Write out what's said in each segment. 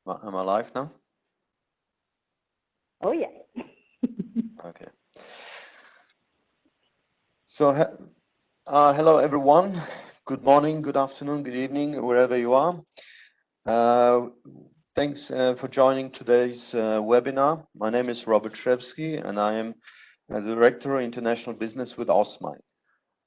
Am I live now? Oh, yeah. Okay. So, hello everyone. Good morning, good afternoon, good evening, wherever you are. Thanks for joining today's webinar. My name is Robert Shrebsky, and I am the Director of International Business with Osmine.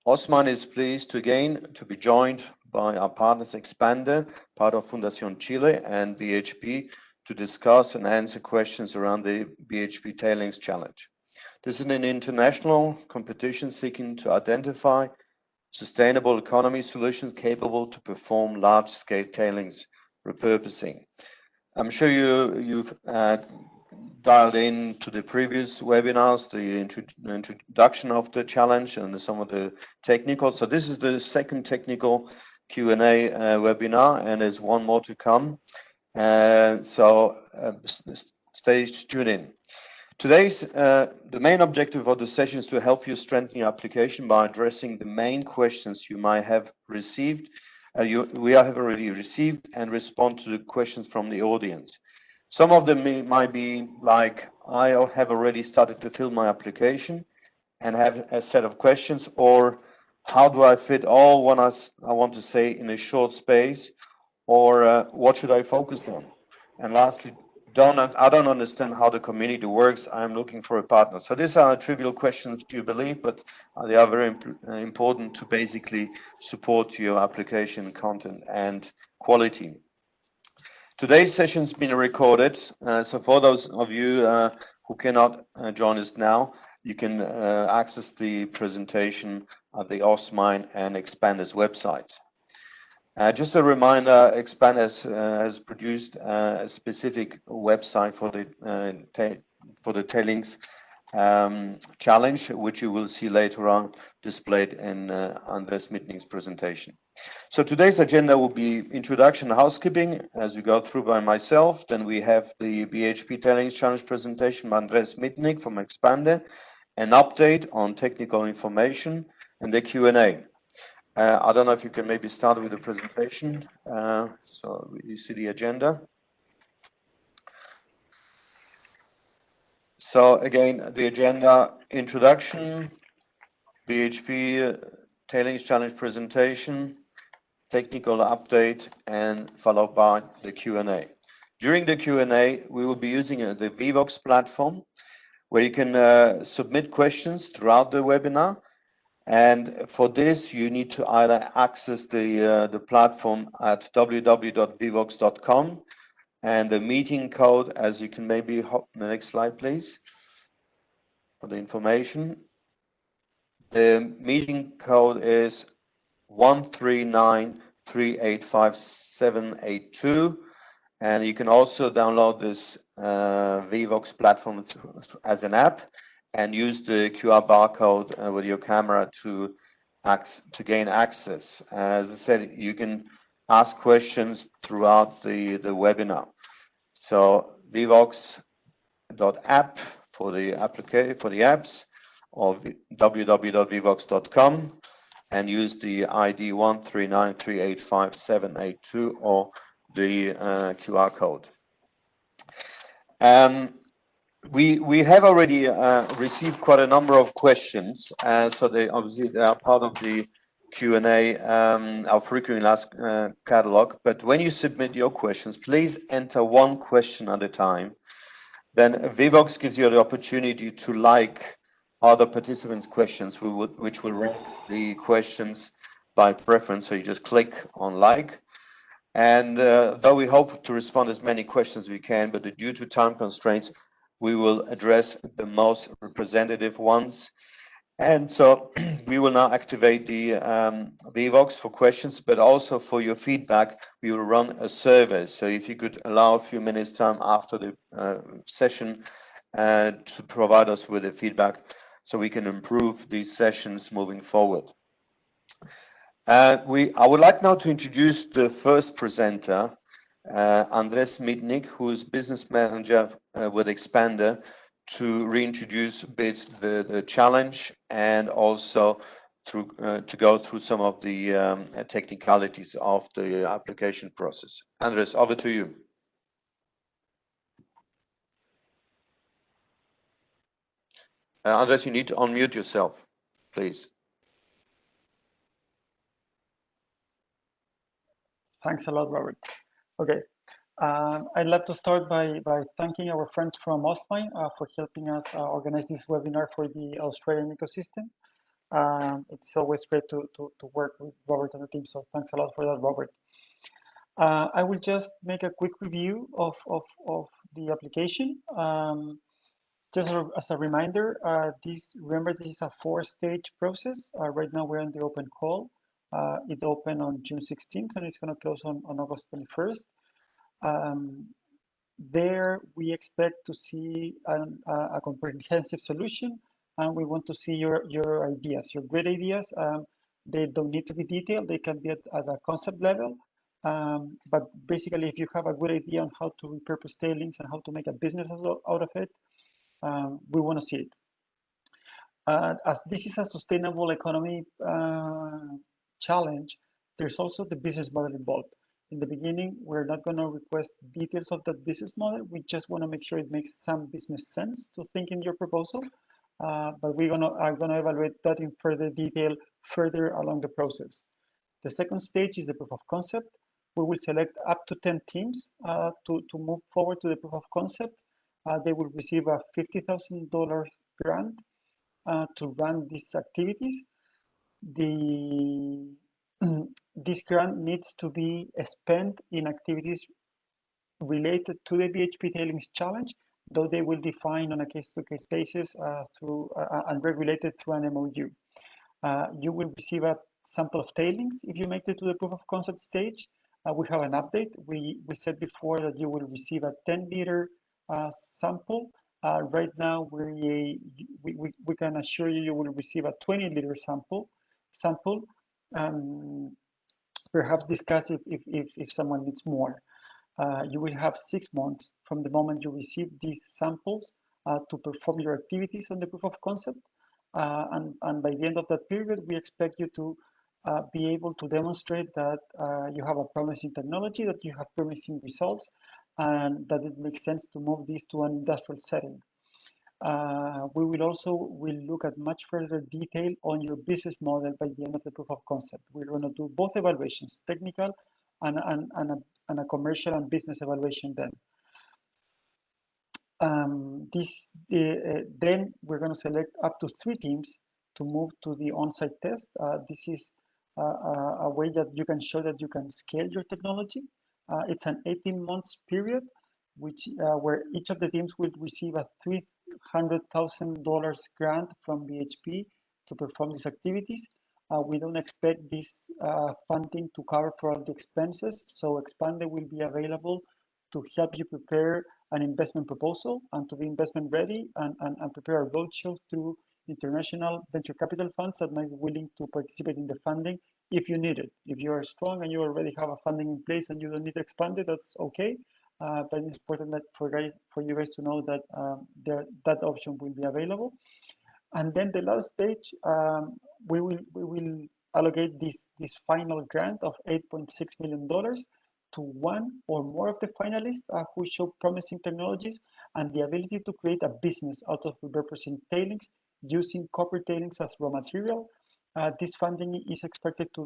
Osmine is pleased to be joined by our partners Expander, part of Fundación Chile, and BHP to discuss and answer questions around the BHP Tailings Challenge. This is an international competition seeking to identify sustainable economy solutions capable to perform large-scale tailings repurposing. I'm sure you've dialed in to the previous webinars, the introduction of the challenge and some of the technical. So this is the second technical Q&A webinar, and there's one more to come. Stay tuned in. Today's the main objective of the session is to help you strengthen your application by addressing the main questions you might have received. We have already received and respond to the questions from the audience. Some of them might be like, I have already started to fill my application and have a set of questions, or how do I fit all what I want to say in a short space, or what should I focus on? And lastly, I don't understand how the community works. I'm looking for a partner. So these are trivial questions, you believe, but they are very important to basically support your application content and quality. Today's session has been recorded. So for those of you who cannot join us now, you can access the presentation at the Osmine and Expanders websites. Just a reminder, Expand has produced a specific website for the tailings challenge, which you will see later on displayed in Andres Mitnick's presentation. So today's agenda will be introduction and housekeeping as we go through by myself. Then we have the BHP Tailings Challenge presentation by Andres Mitnick from Expander, an update on technical information, and the Q&A. I don't know if you can maybe start with the presentation. So you see the agenda. So again, the agenda: introduction, BHP Tailings Challenge presentation, technical update, and followed by the Q&A. During the Q&A, we will be using the Vivox platform, where you can submit questions throughout the webinar. And for this, you need to either access the platform at www.vivox.com, and the meeting code, as you can maybe hop the next slide, please, for the information. The meeting code is 139385782, and you can also download this Vivox platform as an app and use the QR barcode with your camera to gain access. As I said, you can ask questions throughout the webinar. So vivox.app for the apps, or www.vivox.com, and use the ID 139385782 or the QR code. We have already received quite a number of questions, so they are part of the Q&A, our frequently asked catalog. But when you submit your questions, please enter one question at a time. Then Vivox gives you the opportunity to like other participants' questions, which will rank the questions by preference. So you just click on like. And though we hope to respond as many questions as we can, but due to time constraints, we will address the most representative ones. And so we will now activate the Vivox for questions, but also for your feedback, we will run a survey. So if you could allow a few minutes time after the session to provide us with the feedback so we can improve these sessions moving forward. I would like now to introduce the first presenter, Andres Mitnick, who is business manager with Expander, to reintroduce a bit the challenge and also to go through some of the technicalities of the application process. Andres, over to you. Andres, you need to unmute yourself, please. Thanks a lot, Robert. Okay, I'd like to start by thanking our friends from Ostmine for helping us organize this webinar for the Australian ecosystem. It's always great to work with Robert and the team, so thanks a lot for that, Robert. I will just make a quick review of the application. Just as a reminder, remember this is a 4-stage process. Right now we're on the open call. It opened on June 16th and it's going to close on August 21st. There we expect to see a comprehensive solution, and we want to see your ideas, your great ideas. They don't need to be detailed, they can be at a concept level. But basically, if you have a good idea on how to repurpose tailings and how to make a business out of it, we want to see it. As this is a sustainable economy challenge, there's also the business model involved. In the beginning, we're not going to request details of that business model. We just want to make sure it makes some business sense to think in your proposal. But are going to evaluate that in further detail further along the process. The second stage is the proof of concept. We will select up to 10 teams to move forward to the proof of concept. They will receive a $50,000 grant to run these activities. This grant needs to be spent in activities related to the BHP Tailings Challenge, though they will define on a case-to-case basis and regulated through an MOU. You will receive a sample of tailings if you make it to the proof of concept stage. We have an update. We said before that you will receive a 10-liter sample. Right now, we can assure you will receive a 20-liter sample. Perhaps discuss if someone needs more. You will have 6 months from the moment you receive these samples to perform your activities on the proof of concept. And by the end of that period, we expect you to be able to demonstrate that you have a promising technology, that you have promising results, and that it makes sense to move this to an industrial setting. We will look at much further detail on your business model by the end of the proof of concept. We're going to do both evaluations, technical and a commercial and business evaluation then. Then we're going to select up to 3 teams to move to the on-site test. This is a way that you can show that you can scale your technology. It's an 18 months period, where each of the teams will receive a $300,000 grant from BHP to perform these activities. We don't expect this funding to cover for all the expenses, so Expande will be available to help you prepare an investment proposal and to be investment ready and prepare a roadshow through international venture capital funds that might be willing to participate in the funding if you need it. If you are strong and you already have a funding in place and you don't need to expand it, that's okay. But it's important that for you guys to know that that option will be available. And then the last stage, we will allocate this final grant of $8.6 million to one or more of the finalists who show promising technologies and the ability to create a business out of repurposing tailings using copper tailings as raw material. This funding is expected to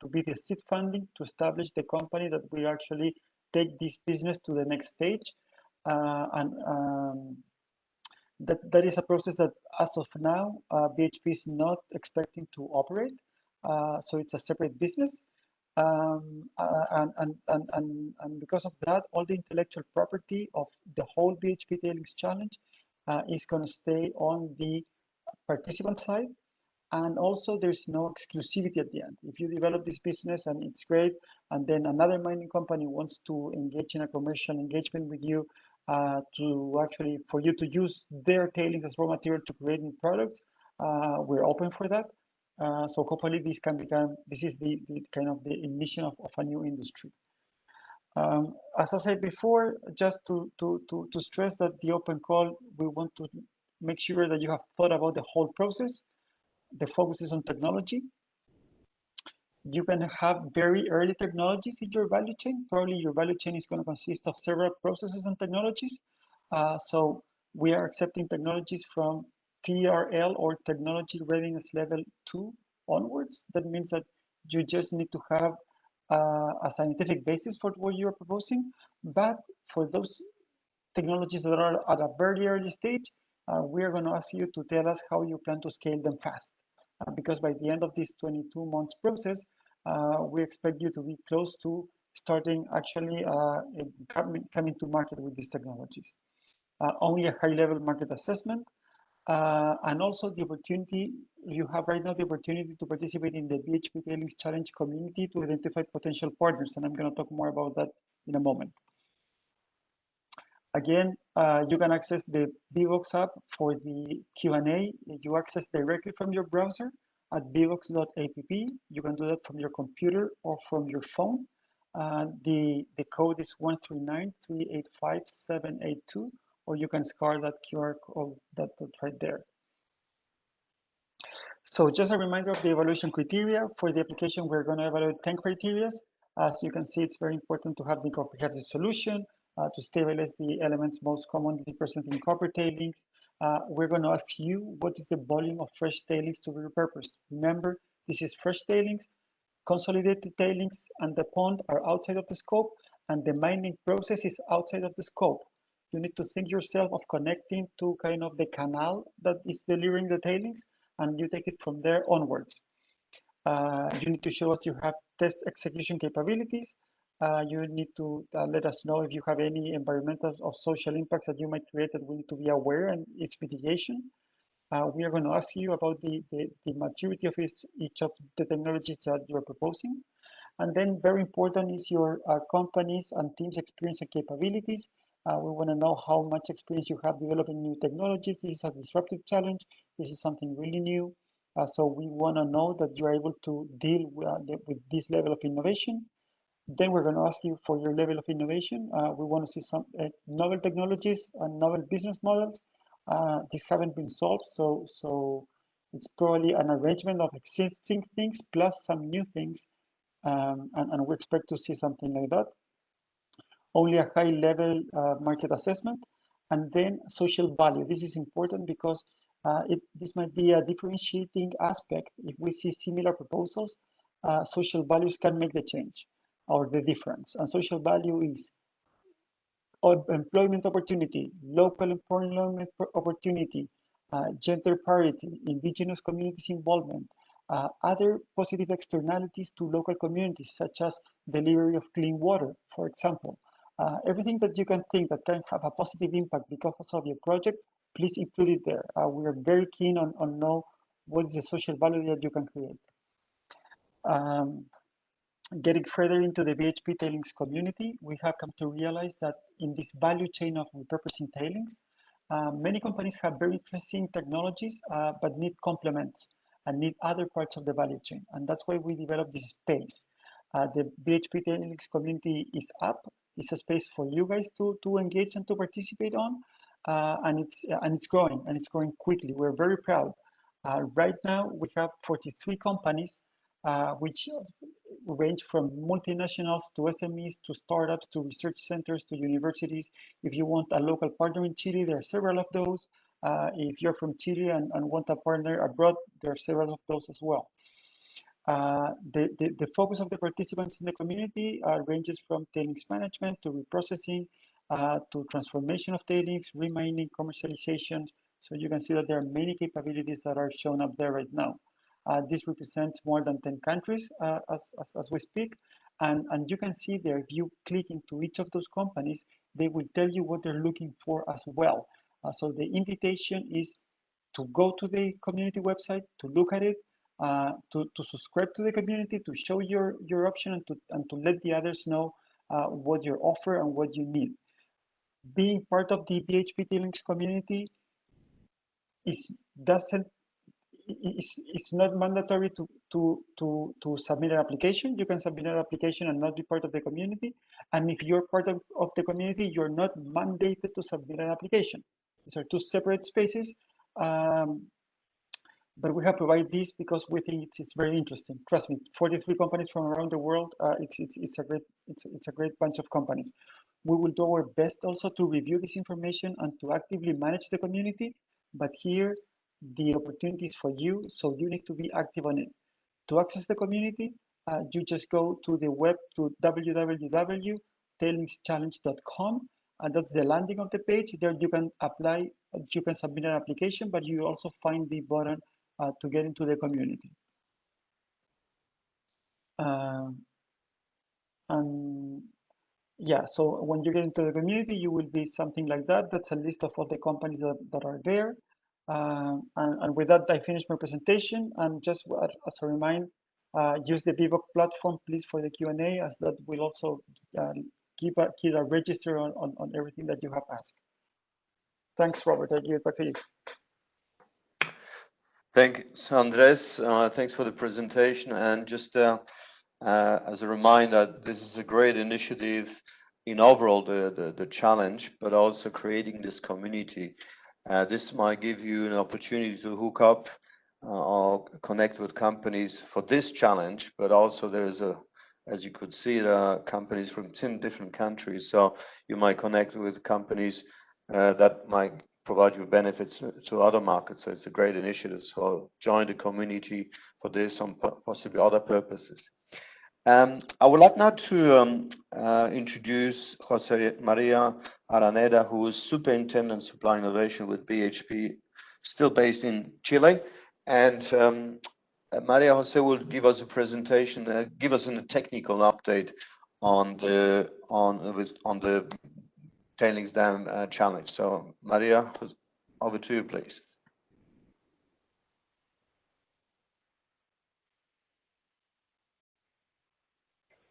be the seed funding to establish the company that will actually take this business to the next stage. That is a process that, as of now, BHP is not expecting to operate. So it's a separate business. And because of that, all the intellectual property of the whole BHP Tailings Challenge is going to stay on the participant side. And also, there's no exclusivity at the end. If you develop this business and it's great, and then another mining company wants to engage in a commercial engagement with you for you to use their tailings as raw material to create new products, we're open for that. So hopefully this is the kind of the ignition of a new industry. As I said before, just to stress that the open call, we want to make sure that you have thought about the whole process. The focus is on technology. You can have very early technologies in your value chain. Probably your value chain is going to consist of several processes and technologies. So we are accepting technologies from TRL or Technology Readiness Level 2 onwards. That means that you just need to have a scientific basis for what you're proposing. But for those technologies that are at a very early stage, we are going to ask you to tell us how you plan to scale them fast. Because by the end of this 22 months process, we expect you to be close to starting actually coming to market with these technologies. Only a high level market assessment, and also the opportunity, you have right now the opportunity to participate in the BHP Tailings Challenge community to identify potential partners, and I'm going to talk more about that in a moment. Again, you can access the Bbox app for the Q&A. You access directly from your browser at bbox.app. You can do that from your computer or from your phone. The code is 139385782, or you can scan that QR code that's right there. So just a reminder of the evaluation criteria. For the application, we're going to evaluate 10 criteria. As you can see, it's very important to have the comprehensive solution, to stabilize the elements most commonly present in copper tailings. We're going to ask you, what is the volume of fresh tailings to be repurposed? Remember, this is fresh tailings. Consolidated tailings and the pond are outside of the scope, and the mining process is outside of the scope. You need to think yourself of connecting to kind of the canal that is delivering the tailings, and you take it from there onwards. You need to show us you have test execution capabilities. You need to let us know if you have any environmental or social impacts that you might create that we need to be aware and its mitigation. We are going to ask you about the maturity of each of the technologies that you are proposing. And then very important is your companies and teams' experience and capabilities. We want to know how much experience you have developing new technologies. This is a disruptive challenge. This is something really new. So we want to know that you're able to deal with this level of innovation. Then we're going to ask you for your level of innovation. We want to see some novel technologies and novel business models. These haven't been solved, so it's probably an arrangement of existing things plus some new things, and we expect to see something like that. Only a high level market assessment, and then social value. This is important because this might be a differentiating aspect. If we see similar proposals, social values can make the change or the difference. And social value is employment opportunity, local employment opportunity, gender parity, indigenous communities involvement, other positive externalities to local communities, such as delivery of clean water, for example. Everything that you can think that can have a positive impact because of your project, please include it there. We are very keen on know what is the social value that you can create. Getting further into the BHP tailings community, we have come to realize that in this value chain of repurposing tailings, many companies have very interesting technologies, but need complements and need other parts of the value chain. And that's why we developed this space. The BHP Tailings community is up. It's a space for you guys to engage and to participate on. And it's growing quickly. We're very proud. Right now, we have 43 companies, which range from multinationals to SMEs to startups to research centers to universities. If you want a local partner in Chile, there are several of those. If you're from Chile and want a partner abroad, there are several of those as well. The focus of the participants in the community ranges from tailings management to reprocessing, to transformation of tailings, remining, commercialization. So you can see that there are many capabilities that are shown up there right now. This represents more than 10 countries as we speak. And you can see there, if you click into each of those companies, they will tell you what they're looking for as well. So the invitation is to go to the community website, to look at it, to subscribe to the community, to show your option, and to let the others know what your offer and what you need. Being part of the BHP Tailings community it's not mandatory to submit an application. You can submit an application and not be part of the community. And if you're part of the community, you're not mandated to submit an application. These are two separate spaces. But we have provided this because we think it's very interesting. Trust me, 43 companies from around the world. It's a great bunch of companies. We will do our best also to review this information and to actively manage the community. But here, the opportunities for you, so you need to be active on it. To access the community, you just go to the web to www.tailingschallenge.com, and that's the landing of the page. There you can apply, you can submit an application, but you also find the button to get into the community. And yeah, so when you get into the community, you will be something like that. That's a list of all the companies that are there. And with that, I finish my presentation. And just as a reminder, use the VBOC platform, please, for the Q&A, as that will also keep a register on everything that you have asked. Thanks, Robert. I give it back to you. Thanks, Andres. Thanks for the presentation. And just as a reminder, this is a great initiative in overall the challenge, but also creating this community. This might give you an opportunity to hook up or connect with companies for this challenge, but also there's as you could see, there are companies from 10 different countries. So you might connect with companies that might provide you benefits to other markets. So it's a great initiative. So join the community for this and possibly other purposes. I would like now to introduce Jose Maria Araneda, who is Superintendent Supply Innovation with BHP, still based in Chile. And Maria Jose will give us a presentation, give us a technical update on the tailings dam challenge. So Maria, over to you, please.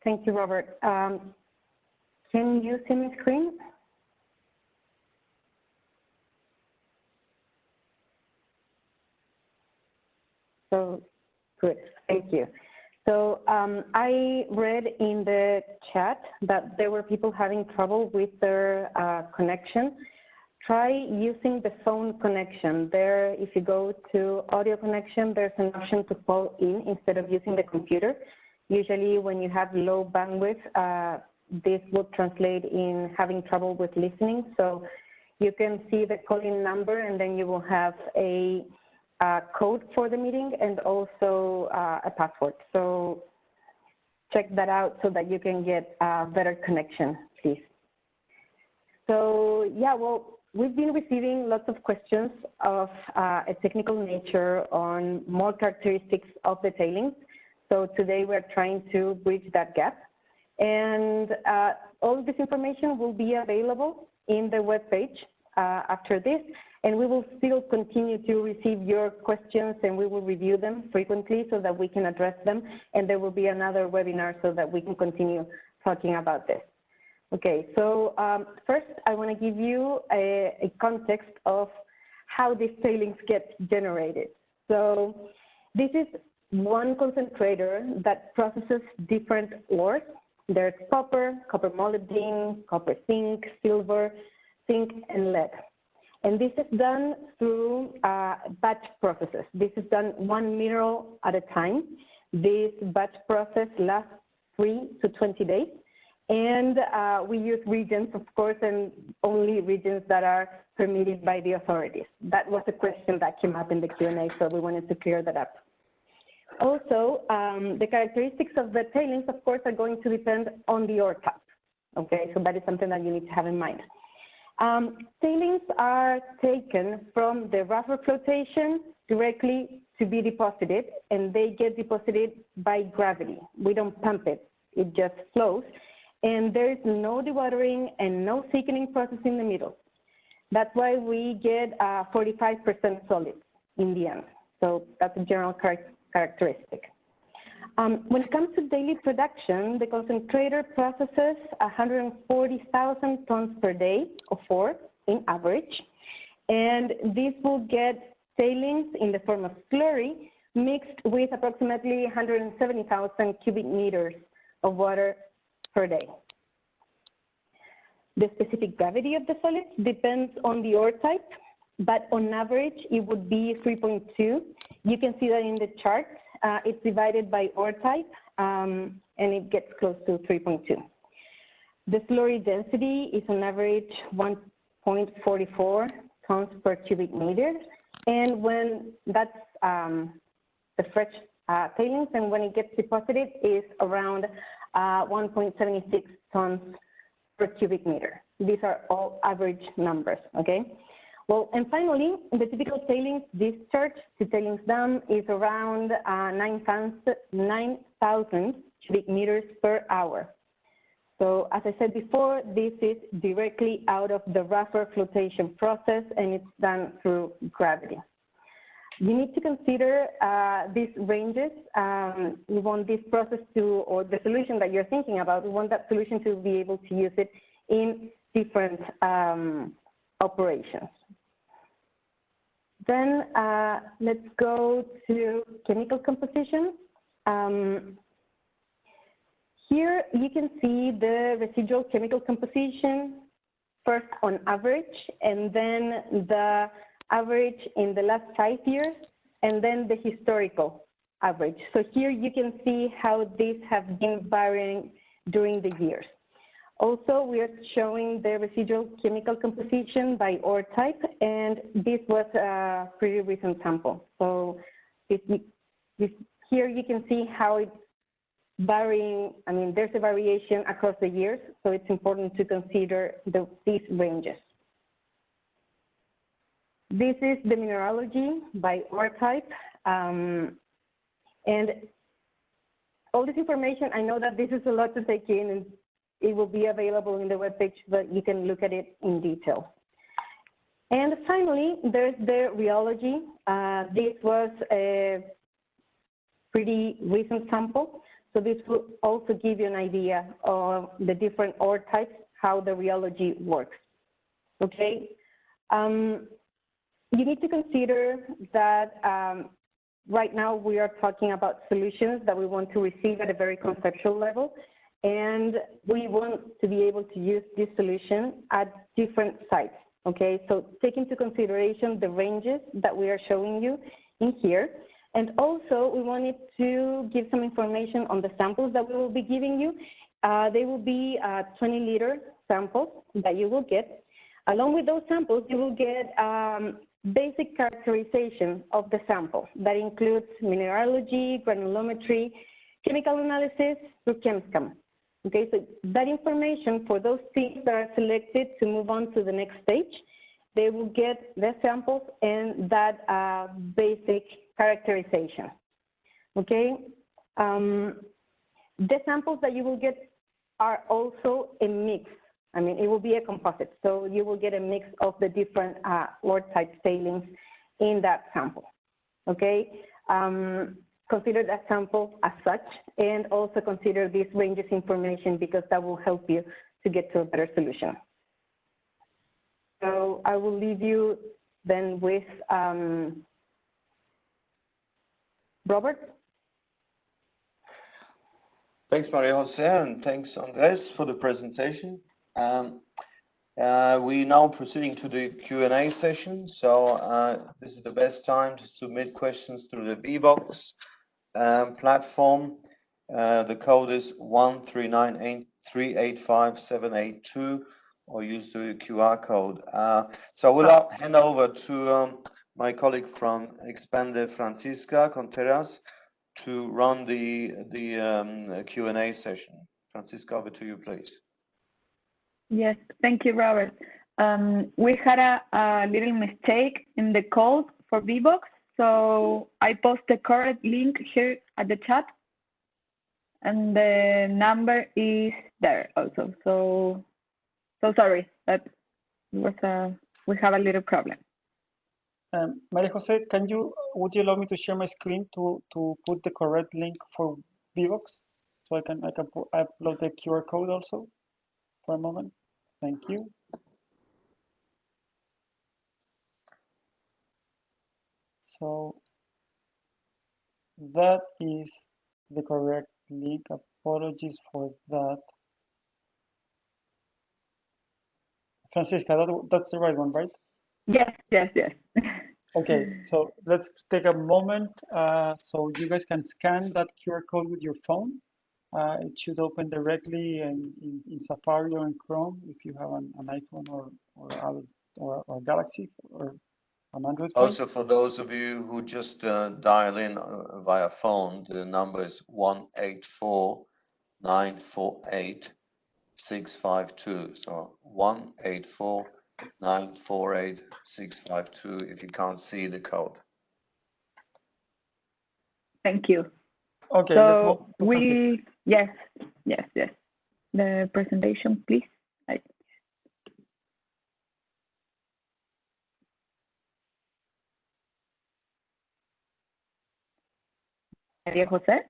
Thank you, Robert. Can you see my screen? So, good, thank you. So I read in the chat that there were people having trouble with their connection. Try using the phone connection. There, if you go to audio connection, there's an option to call in instead of using the computer. Usually when you have low bandwidth, this will translate in having trouble with listening. So you can see the call-in number, and then you will have a code for the meeting and also a password. So check that out so that you can get a better connection, please. So yeah, well, we've been receiving lots of questions of a technical nature on more characteristics of the tailings. So today we're trying to bridge that gap. And all of this information will be available in the webpage after this. And we will still continue to receive your questions, and we will review them frequently so that we can address them. And there will be another webinar so that we can continue talking about this. Okay, so first I want to give you a context of how these tailings get generated. So this is one concentrator that processes different ores. There's copper, copper molybdenum, copper zinc, silver, zinc, and lead. And this is done through batch processes. This is done one mineral at a time. This batch process lasts 3 to 20 days. And we use regions, of course, and only regions that are permitted by the authorities. That was a question that came up in the Q&A, so we wanted to clear that up. Also, the characteristics of the tailings, of course, are going to depend on the ore type. Okay, so that is something that you need to have in mind. Tailings are taken from the rougher flotation directly to be deposited, and they get deposited by gravity. We don't pump it, it just flows. And there is no dewatering and no thickening process in the middle. That's why we get 45% solids in the end. So that's a general characteristic. When it comes to daily production, the concentrator processes 140,000 tons per day of ore in average. And this will get tailings in the form of slurry mixed with approximately 170,000 cubic meters of water per day. The specific gravity of the solids depends on the ore type, but on average, it would be 3.2. You can see that in the chart. It's divided by ore type, and it gets close to 3.2. The slurry density is on average 1.44 tons per cubic meter, And when that's the fresh tailings, and when it gets deposited is around 1.76 tons per cubic meter. These are all average numbers, okay? Well, and finally, the typical tailings discharge to tailings dam is around 9,000 cubic meters per hour. So as I said before, this is directly out of the rougher flotation process, and it's done through gravity. You need to consider these ranges. We want this process to, or the solution that you're thinking about, we want that solution to be able to use it in different operations. Then let's go to chemical composition. Here you can see the residual chemical composition first on average, and then the average in the last 5 years, and then the historical average. So here you can see how these have been varying during the years. Also, we are showing the residual chemical composition by ore type, and this was a pretty recent sample. So here you can see how it's varying. I mean, there's a variation across the years, so it's important to consider these ranges. This is the mineralogy by ore type. And all this information, I know that this is a lot to take in, and it will be available in the webpage, but you can look at it in detail. And finally, there's the rheology. This was a pretty recent sample, so this will also give you an idea of the different ore types, how the rheology works. Okay. You need to consider that right now we are talking about solutions that we want to receive at a very conceptual level, and we want to be able to use this solution at different sites, okay? So take into consideration the ranges that we are showing you in here, and also we wanted to give some information on the samples that we will be giving you. They will be 20-liter samples that you will get. Along with those samples, you will get basic characterization of the sample. That includes mineralogy, granulometry, chemical analysis through ChemScam. Okay, so that information for those teams that are selected to move on to the next stage, they will get their samples and that basic characterization. Okay, the samples that you will get are also a mix. I mean, it will be a composite, so you will get a mix of the different ore type tailings in that sample. Okay, consider that sample as such, and also consider these ranges information, because that will help you to get to a better solution. So I will leave you then with Robert. Thanks, Maria Jose, and thanks, Andres, for the presentation. We're now proceeding to the Q&A session. So this is the best time to submit questions through the VBox platform. The code is 13983857882, or use the QR code. So I will hand over to my colleague from Expande, Francisca Contreras, to run the Q&A session. Francisca, over to you, please. Yes, thank you, Robert. We had a little mistake in the code for VBox, so I post the correct link here at the chat, and the number is there also. So sorry, that was we have a little problem. Maria Jose, would you allow me to share my screen to put the correct link for VBox, so I can upload the QR code also for a moment? Thank you. So that is the correct link. Apologies for that. Francisca, that's the right one, right? Yes, yes, yes. Okay, so let's take a moment so you guys can scan that QR code with your phone. It should open directly in Safari or in Chrome if you have an iPhone or Galaxy or an Android phone. Also, for those of you who just dial in via phone, the number is 1-84948-652. So 1-84948-652 if you can't see the code. Thank you. Okay, let's move So to Francisco. yes. The presentation, please. Maria Jose?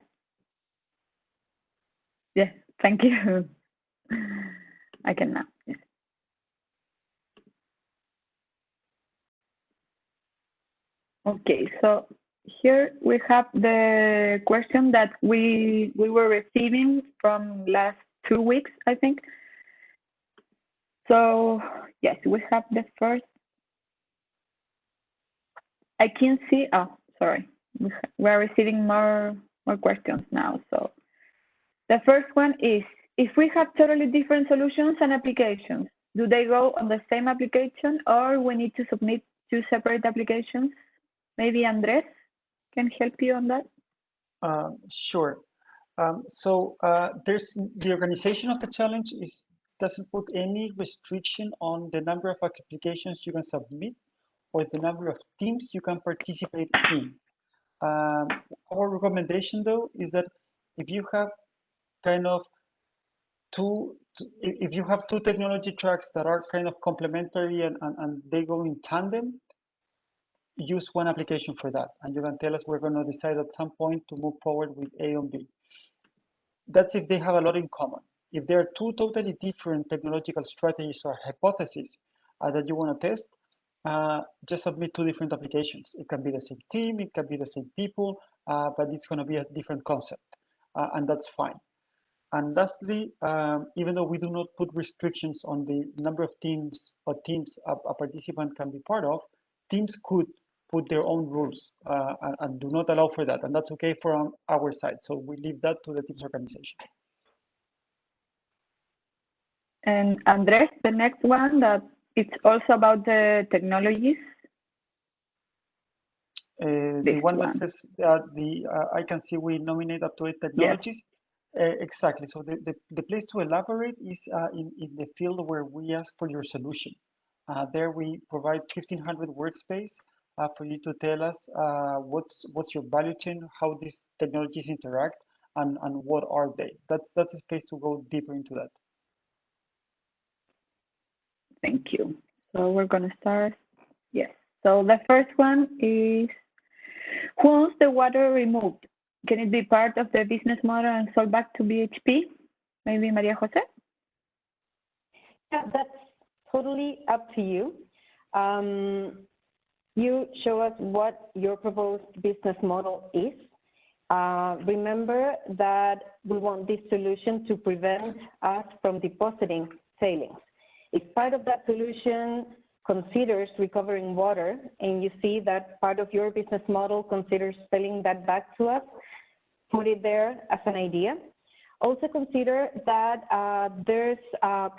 Yes, thank you. I can now. Yes. Okay, so here we have the question that we were receiving from last 2 weeks, I think. So yes, we have the first. I can see. Oh, sorry. We are receiving more questions now. So the first one is: if we have totally different solutions and applications, do they go on the same application, or we need to submit 2 separate applications? Maybe Andres can help you on that. Sure. There's the organization of the challenge doesn't put any restriction on the number of applications you can submit or the number of teams you can participate in. Our recommendation, though, is that if you have kind of if you have 2 technology tracks that are kind of complementary and they go in tandem, use one application for that. And you can tell us we're going to decide at some point to move forward with A and B. That's if they have a lot in common. If there are 2 totally different technological strategies or hypotheses that you want to test, just submit 2 different applications. It can be the same team, it can be the same people, but it's going to be a different concept, and that's fine. And lastly, even though we do not put restrictions on the number of teams or teams a participant can be part of, teams could put their own rules and do not allow for that. And that's okay from our side. So we leave that to the team's organization. And Andres, the next one, that it's also about the technologies. The one that says I can see we nominate up to 8 technologies. Yes. Exactly. So the place to elaborate is in the field where we ask for your solution. There we provide 1,500 workspace for you to tell us what's your value chain, how these technologies interact, and what are they. That's a space to go deeper into that. Thank you. So we're going to start. Yes. So the first one is: once the water removed, can it be part of the business model and sold back to BHP? Maybe Maria Jose? Yeah, that's totally up to you. You show us what your proposed business model is. Remember that we want this solution to prevent us from depositing tailings. If part of that solution considers recovering water, and you see that part of your business model considers selling that back to us, put it there as an idea. Also consider that there's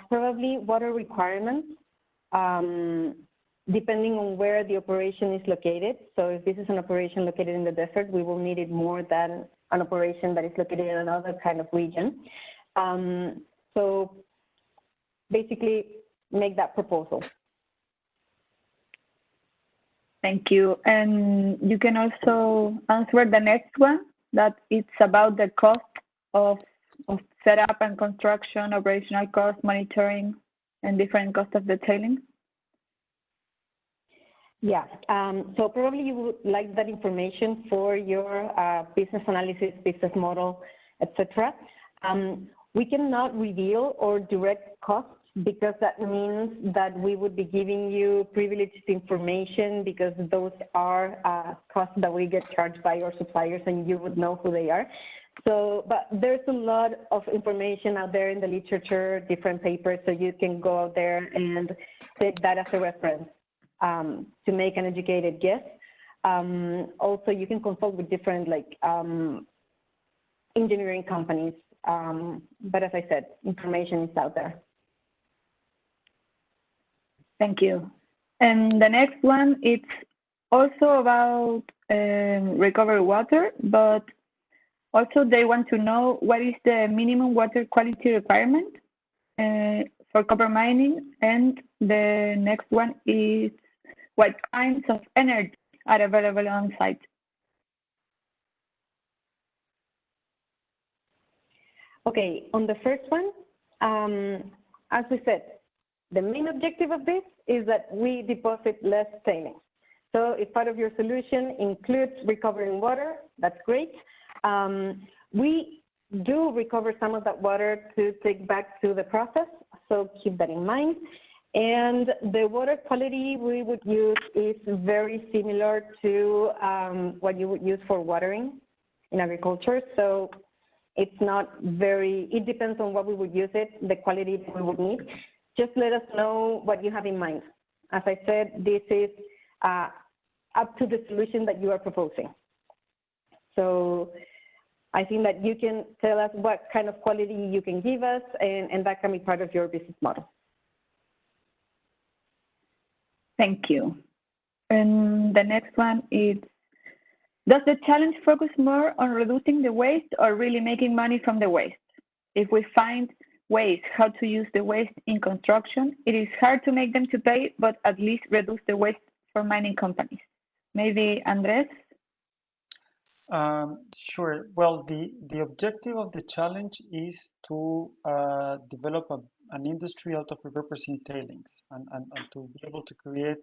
probably water requirements depending on where the operation is located. So if this is an operation located in the desert, we will need it more than an operation that is located in another kind of region. So basically make that proposal. Thank you. And you can also answer the next one, that it's about the cost of setup and construction, operational cost, monitoring, and different costs of the tailings. Yeah, so probably you would like that information for your business analysis, business model, etc. We cannot reveal or direct costs, because that means that we would be giving you privileged information, because those are costs that we get charged by our suppliers and you would know who they are. So, but there's a lot of information out there in the literature, different papers, so you can go out there and take that as a reference to make an educated guess. Also, you can consult with different engineering companies, but as I said, information is out there. Thank you. And the next one, it's also about recovered water, but also they want to know what is the minimum water quality requirement for copper mining, and the next one is what kinds of energy are available on site. Okay, on the first one, as we said, the main objective of this is that we deposit less tailings. So if part of your solution includes recovering water, that's great. We do recover some of that water to take back to the process, so keep that in mind. And the water quality we would use is very similar to what you would use for watering in agriculture. So it's not very, it depends on what we would use it, the quality we would need. Just let us know what you have in mind. As I said, this is up to the solution that you are proposing. So I think that you can tell us what kind of quality you can give us, and that can be part of your business model. Thank you. And the next one is, does the challenge focus more on reducing the waste or really making money from the waste? If we find ways how to use the waste in construction, it is hard to make them to pay, but at least reduce the waste for mining companies. Maybe Andres? Sure. Well, the objective of the challenge is to develop an industry out of repurposing tailings and to be able to create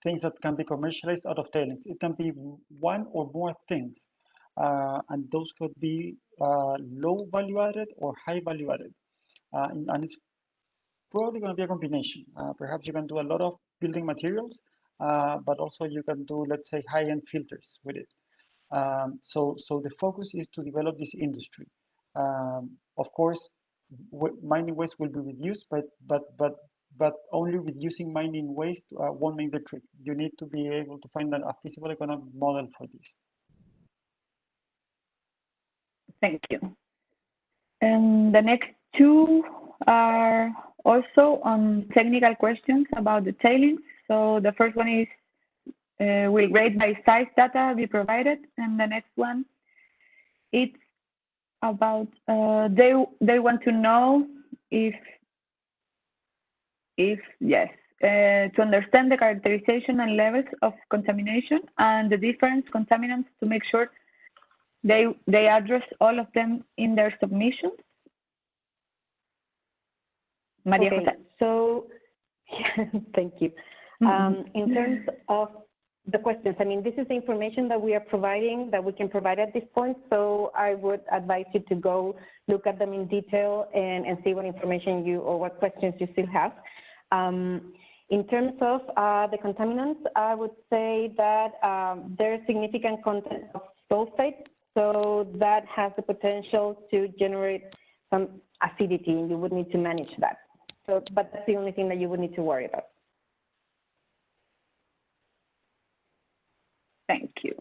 things that can be commercialized out of tailings. It can be one or more things, and those could be low value added or high value added. And it's probably going to be a combination. Perhaps you can do a lot of building materials, but also you can do, let's say, high-end filters with it. So the focus is to develop this industry. Of course, mining waste will be reduced, but only reducing mining waste won't make the trick. You need to be able to find a feasible economic model for this. Thank you. And the next two are also on technical questions about the tailings. So the first one is, will grade by size data be provided? And the next one, it's about, they want to know if yes, to understand the characterization and levels of contamination and the different contaminants to make sure they address all of them in their submissions. Maria Okay, Jose. so thank you. In terms of the questions, I mean, this is the information that we are providing, that we can provide at this point. So I would advise you to go look at them in detail and see what information you or what questions you still have. In terms of the contaminants, I would say that there's significant content of sulfate, so that has the potential to generate some acidity, and you would need to manage that. So, but that's the only thing that you would need to worry about. Thank you.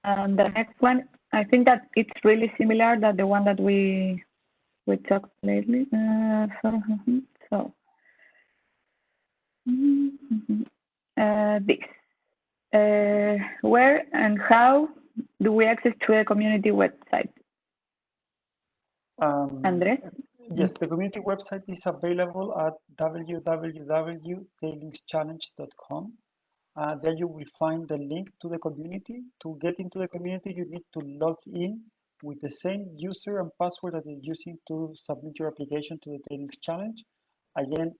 And the next one, I think that it's really similar to the one that we talked lately. This. Where and how do we access to a community website? Andres? Yes, the community website is available at www.tailingschallenge.com. There you will find the link to the community. To get into the community, you need to log in with the same user and password that you're using to submit your application to the Tailings Challenge. Again,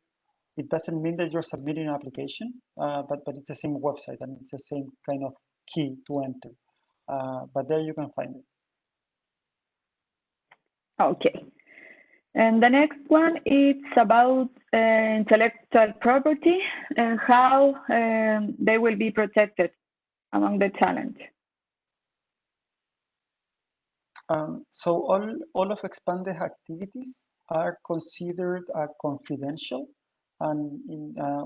it doesn't mean that you're submitting an application, but it's the same website and it's the same kind of key to enter. But there you can find it. Okay. And the next one is about intellectual property and how they will be protected among the challenge. So all of Expande's activities are considered confidential, and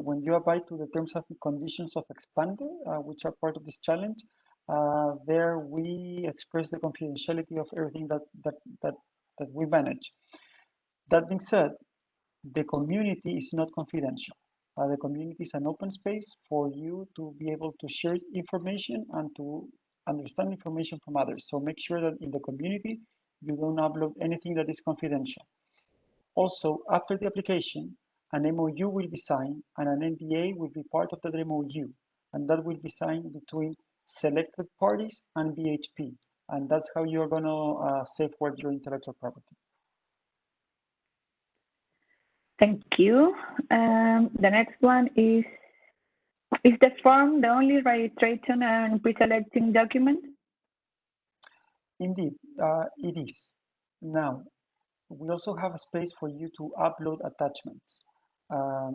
when you abide to the terms and conditions of Expande, which are part of this challenge, there we express the confidentiality of everything that we manage. That being said, the community is not confidential. The community is an open space for you to be able to share information and to understand information from others. So make sure that in the community, you don't upload anything that is confidential. Also, after the application, an MOU will be signed and an NDA will be part of that MOU. And that will be signed between selected parties and BHP. And that's how you're going to safeguard your intellectual property. Thank you. The next one is the form the only registration and pre-selecting document? Indeed, it is. Now, we also have a space for you to upload attachments.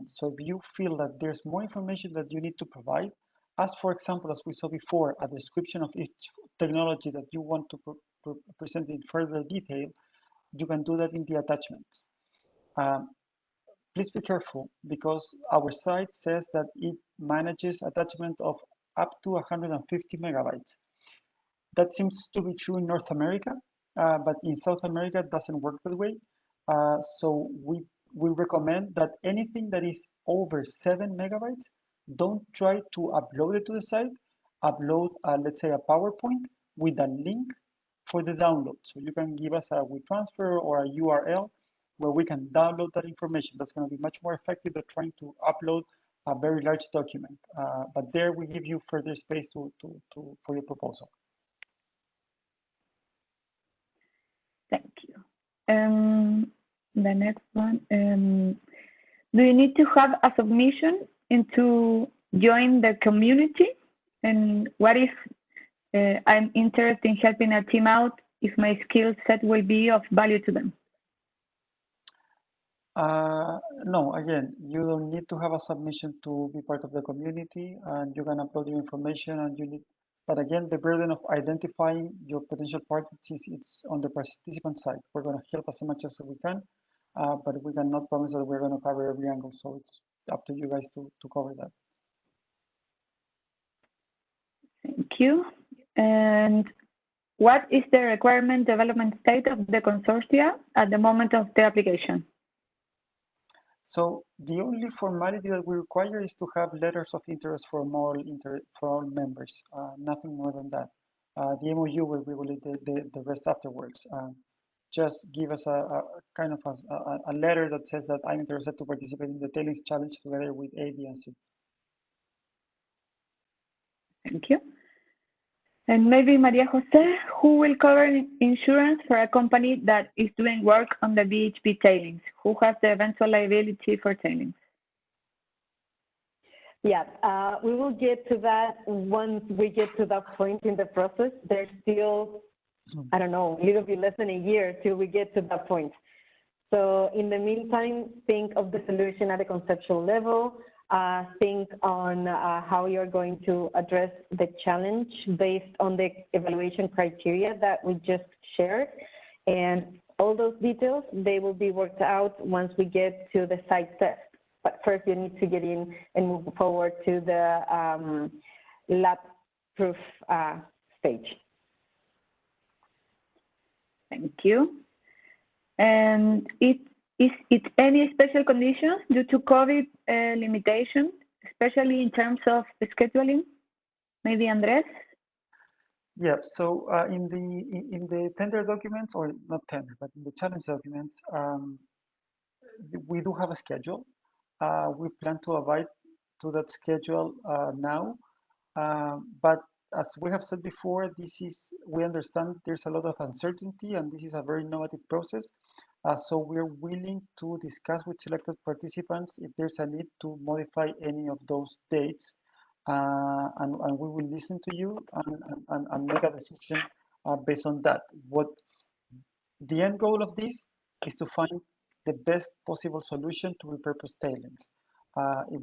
So if you feel that there's more information that you need to provide, as for example, as we saw before, a description of each technology that you want to present in further detail, you can do that in the attachments. Please be careful because our site says that it manages attachment of up to 150 megabytes. That seems to be true in North America, but in South America, it doesn't work that way. So we recommend that anything that is over 7 megabytes, don't try to upload it to the site. Upload, let's say, a PowerPoint with a link for the download. So you can give us a WeTransfer or a URL where we can download that information. That's going to be much more effective than trying to upload a very large document. But there we give you further space for your proposal. Thank you. The next one, do you need to have a submission to join the community? And what if I'm interested in helping a team out if my skill set will be of value to them? No, again, you don't need to have a submission to be part of the community, and you can upload your information and you need, but again, the burden of identifying your potential partners it's on the participant side. We're going to help as much as we can, but we cannot promise that we're going to cover every angle. So it's up to you guys to cover that. Thank you. And what is the requirement development state of the consortia at the moment of the application? So the only formality that we require is to have letters of interest from all members, nothing more than that. The MOU will regulate the rest afterwards. Just give us a kind of a letter that says that I'm interested to participate in the Tailings Challenge together with A, B, and C. Thank you. And maybe Maria Jose, who will cover insurance for a company that is doing work on the BHP tailings? Who has the eventual liability for tailings? Yeah, we will get to that once we get to that point in the process. There's still, I don't know, a little bit less than a year till we get to that point. So in the meantime, think of the solution at a conceptual level. Think on how you're going to address the challenge based on the evaluation criteria that we just shared. And all those details, they will be worked out once we get to the site test. But first, you need to get in and move forward to the lab proof stage. Thank you. And is it any special conditions due to COVID limitations, especially in terms of scheduling? Maybe Andres? Yeah, so in the tender documents, or not tender, but in the challenge documents, we do have a schedule. We plan to abide to that schedule now, but as we have said before, we understand there's a lot of uncertainty and this is a very innovative process. So we're willing to discuss with selected participants if there's a need to modify any of those dates. And we will listen to you and make a decision based on that. What the end goal of this is to find the best possible solution to repurpose tailings. If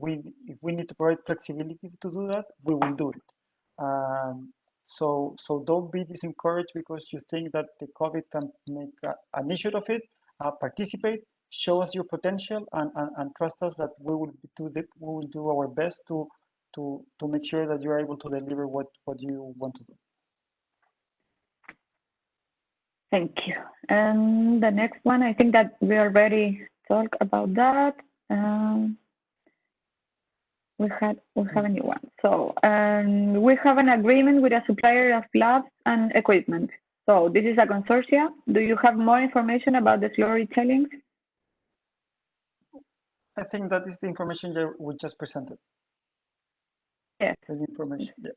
we need to provide flexibility to do that, we will do it. So don't be disencouraged because you think that the COVID can make an issue of it. Participate, show us your potential, and trust us that we will do our best to make sure that you're able to deliver what you want to do. Thank you. And the next one, I think that we already talked about that. we have a new one. So we have an agreement with a supplier of labs and equipment. So this is a consortia. Do you have more information about the slurry tailings? I think that is the information that we just presented. Yes. The information, yeah.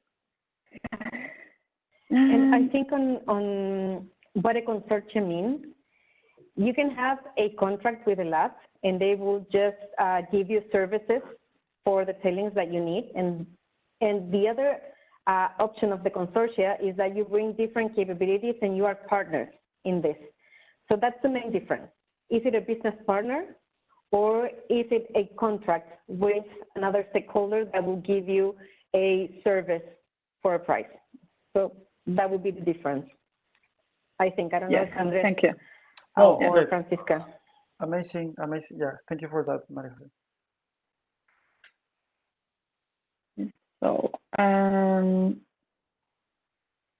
And I think on what a consortium means, you can have a contract with a lab and they will just give you services for the tailings that you need. And the other option of the consortia is that you bring different capabilities and you are partners in this. So that's the main difference. Is it a business partner or is it a contract with another stakeholder that will give you a service for a price? So that would be the difference, I think. I don't know if Andres thank you. or Francisca. Amazing, amazing. Yeah, thank you for that, Maria Jose. So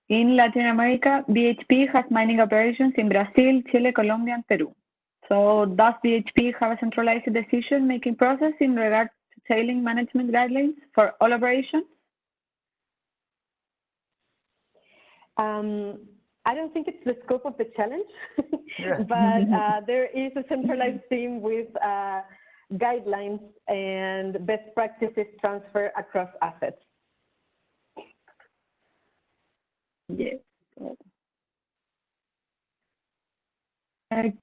in Latin America, BHP has mining operations in Brazil, Chile, Colombia, and Peru. So does BHP have a centralized decision-making process in regard to tailing management guidelines for all operations? I don't think it's the scope of the challenge, Yeah. but there is a centralized team with guidelines and best practices transfer across assets. Yes.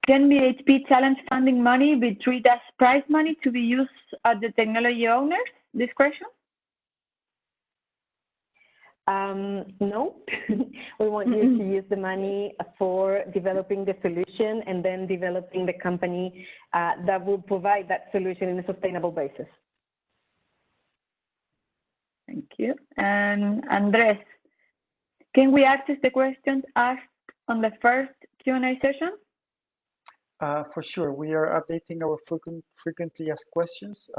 Can BHP challenge funding money be treated as prize money to be used at the technology owners' discretion? No, we want you to use the money for developing the solution and then developing the company that will provide that solution in a sustainable basis. Thank you. And Andres, can we access the questions asked on the first Q&A session? For sure, we are updating our frequently asked questions.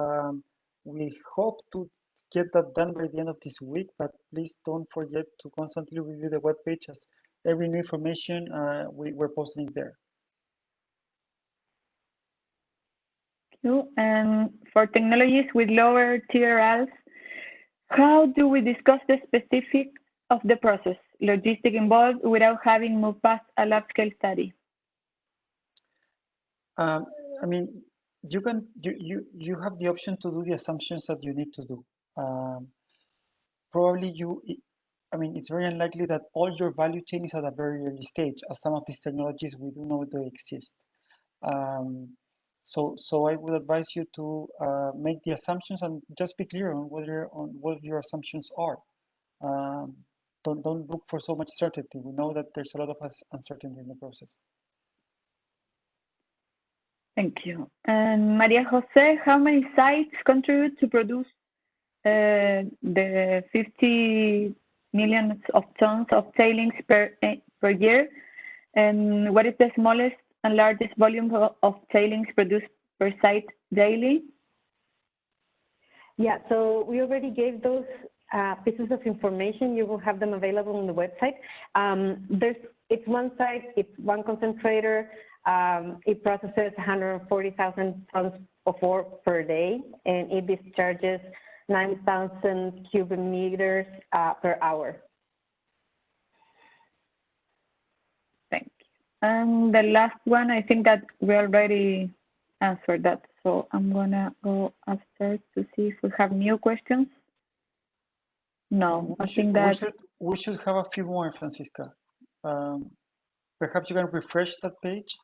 We hope to get that done by the end of this week, but please don't forget to constantly review the webpage as every new information we're posting there. And for technologies with lower TRLs, how do we discuss the specifics of the process, logistic involved, without having moved past a lab scale study? I mean, you have the option to do the assumptions that you need to do. Probably it's very unlikely that all your value chain is at a very early stage, as some of these technologies we do know they exist. So I would advise you to make the assumptions and just be clear on what your assumptions are. Don't look for so much certainty. We know that there's a lot of uncertainty in the process. Thank you. And Maria Jose, how many sites contribute to produce the 50 million of tons of tailings per year? And what is the smallest and largest volume of tailings produced per site daily? Yeah, so we already gave those pieces of information. You will have them available on the website. It's one site, it's one concentrator. It processes 140,000 tons of ore per day, and it discharges 9,000 cubic meters per hour. Thank you. And the last one, I think that we already answered that. So I'm gonna go upstairs to see if we have new questions. No, I think that we should have a few more, Francisca. Perhaps you can refresh that page.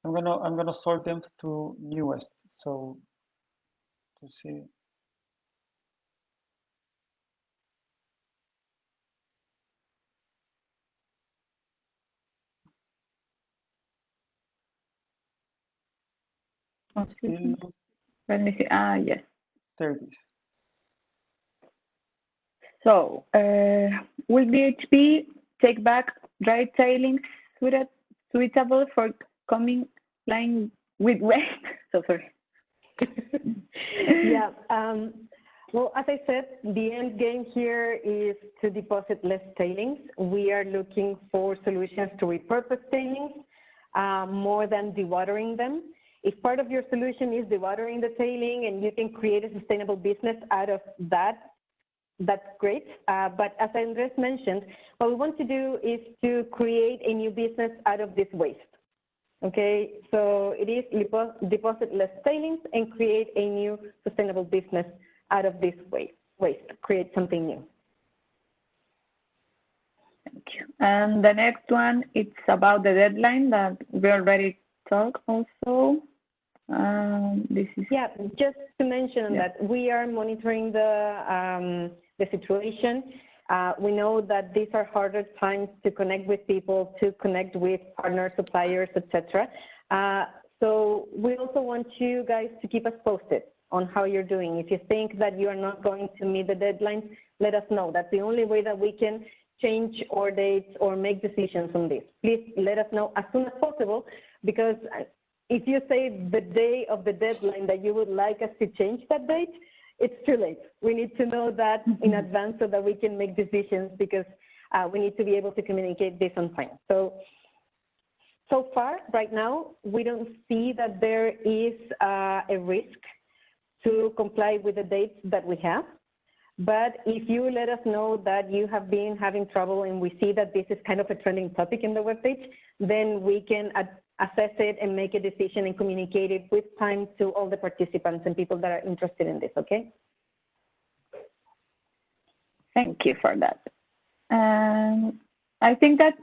I'm gonna sort them through newest, so to see. Still, let me see. Yes. There it is. So, will BHP take back dry tailings suitable for coming line with waste? So sorry. Yeah. Well, as I said, the end game here is to deposit less tailings. We are looking for solutions to repurpose tailings more than dewatering them. If part of your solution is dewatering the tailing and you can create a sustainable business out of that, that's great. But as Andres mentioned, what we want to do is to create a new business out of this waste. Okay, so it is deposit less tailings and create a new sustainable business out of this waste, create something new. Thank you. And the next one, it's about the deadline that we already talked also. This is just to mention that we are monitoring the situation. We know that these are harder times to connect with people, to connect with partners, suppliers, etc. So we also want you guys to keep us posted on how you're doing. If you think that you are not going to meet the deadlines, let us know. That's the only way that we can change our dates or make decisions on this. Please let us know as soon as possible, because if you say the day of the deadline that you would like us to change that date, it's too late. We need to know that in advance so that we can make decisions, because we need to be able to communicate this on time. So far, right now, we don't see that there is a risk to comply with the dates that we have. But if you let us know that you have been having trouble and we see that this is kind of a trending topic in the webpage, then we can assess it and make a decision and communicate it with time to all the participants and people that are interested in this, okay? Thank you for that. I think that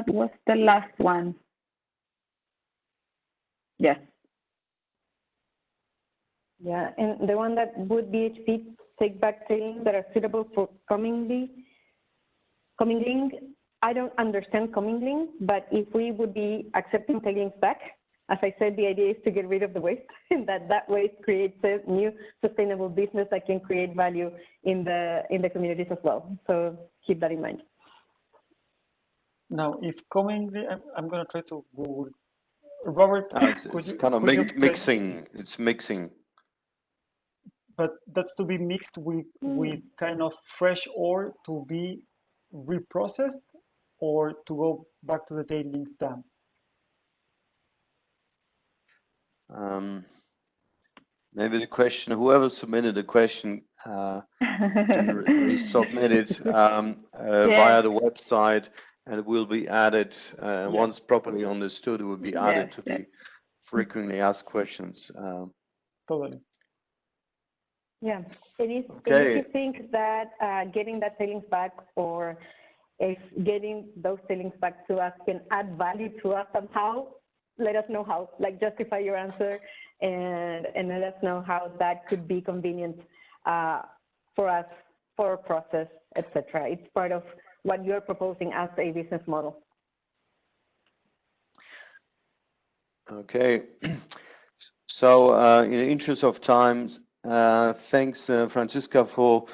was the last one. Yes. Yeah, and the one that would BHP take back tailings that are suitable for commingling. I don't understand commingling, but if we would be accepting tailings back, as I said, the idea is to get rid of the waste, and that waste creates a new sustainable business that can create value in the communities as well. So keep that in mind. Now, if commingling, I'm going to try to Google. Robert, it's kind of mixing. It's mixing. But that's to be mixed with kind of fresh ore to be reprocessed, or to go back to the tailings dam? Maybe the question, whoever submitted the question can resubmit it via the website, and it will be added, once properly understood, it will be added to the frequently asked questions. Totally. Yeah, it is. Okay. If you think that getting that tailings back, or if getting those tailings back to us can add value to us somehow, let us know how. Like, justify your answer and let us know how that could be convenient for us, for our process, etc. It's part of what you're proposing as a business model. Okay. So in the interest of time, thanks Francisca for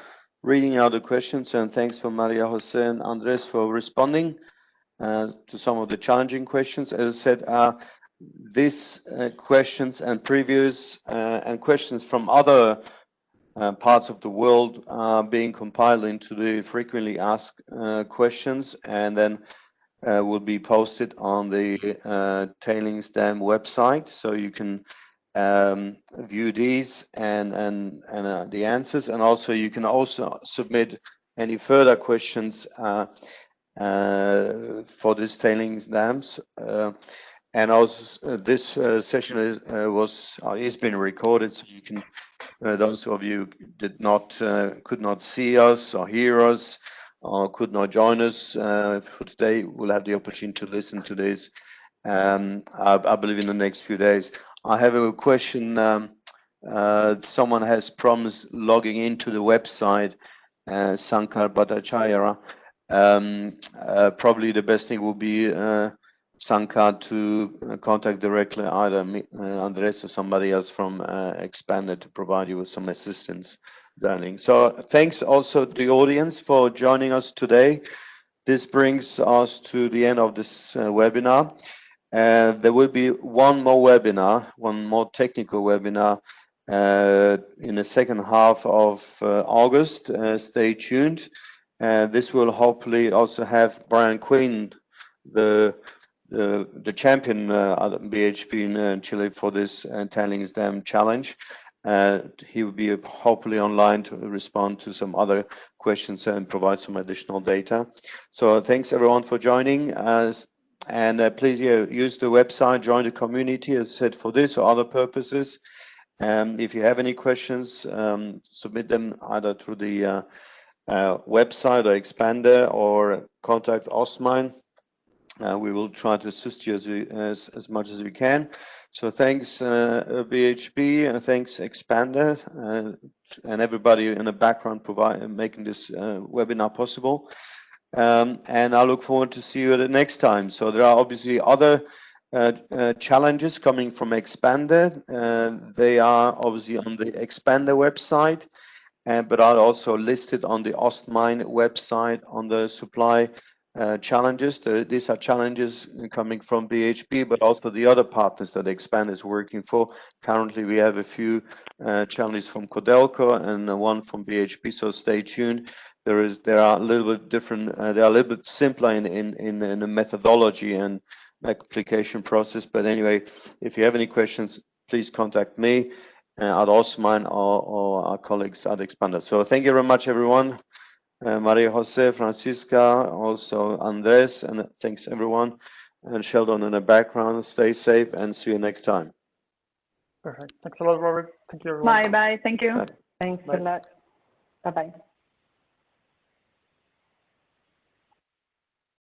reading out the questions, and thanks for Maria Jose and Andres for responding to some of the challenging questions. As I said, these questions and previews and questions from other parts of the world are being compiled into the frequently asked questions, and then will be posted on the Tailings Dam website, so you can view these and the answers, and also you can also submit any further questions for this tailings dams. And also this session is being recorded, so you can those of you could not see us or hear us or could not join us for today will have the opportunity to listen to this, I believe, in the next few days. I have a question. Someone has promised logging into the website, Sankar Bhattacharya. Probably the best thing would be Sankar to contact directly either Andres or somebody else from Expander to provide you with some assistance, darling. So thanks also to the audience for joining us today. This brings us to the end of this webinar. There will be one more technical webinar in the second half of August. Stay tuned. This will hopefully also have Brian Quinn, the the champion BHP in Chile for this tailings dam challenge. He will be hopefully online to respond to some other questions and provide some additional data. So thanks everyone for joining us, and please use the website, join the community as I said for this or other purposes. If you have any questions, submit them either through the website or Expander or contact Osmine. We will try to assist you as much as we can. So thanks BHP, and thanks Expander, and everybody in the background making this webinar possible. And I look forward to see you the next time. So there are obviously other challenges coming from Expander. They are obviously on the Expander website, but are also listed on the Ostmine website on the supply challenges. These are challenges coming from BHP, but also the other partners that Expander is working for. Currently, we have a few challenges from Codelco and one from BHP. So stay tuned. They are a little bit different. They are a little bit simpler in the methodology and application process. But anyway, if you have any questions, please contact me at Osmine or our colleagues at Expander. So thank you very much, everyone. Maria Jose, Francisca, also Andres, and thanks everyone. And Sheldon in the background. Stay safe and see you next time. Perfect. Thanks a lot, Robert. Thank you, everyone. Bye bye. Thank you. Thanks Bye. a lot. Bye-bye.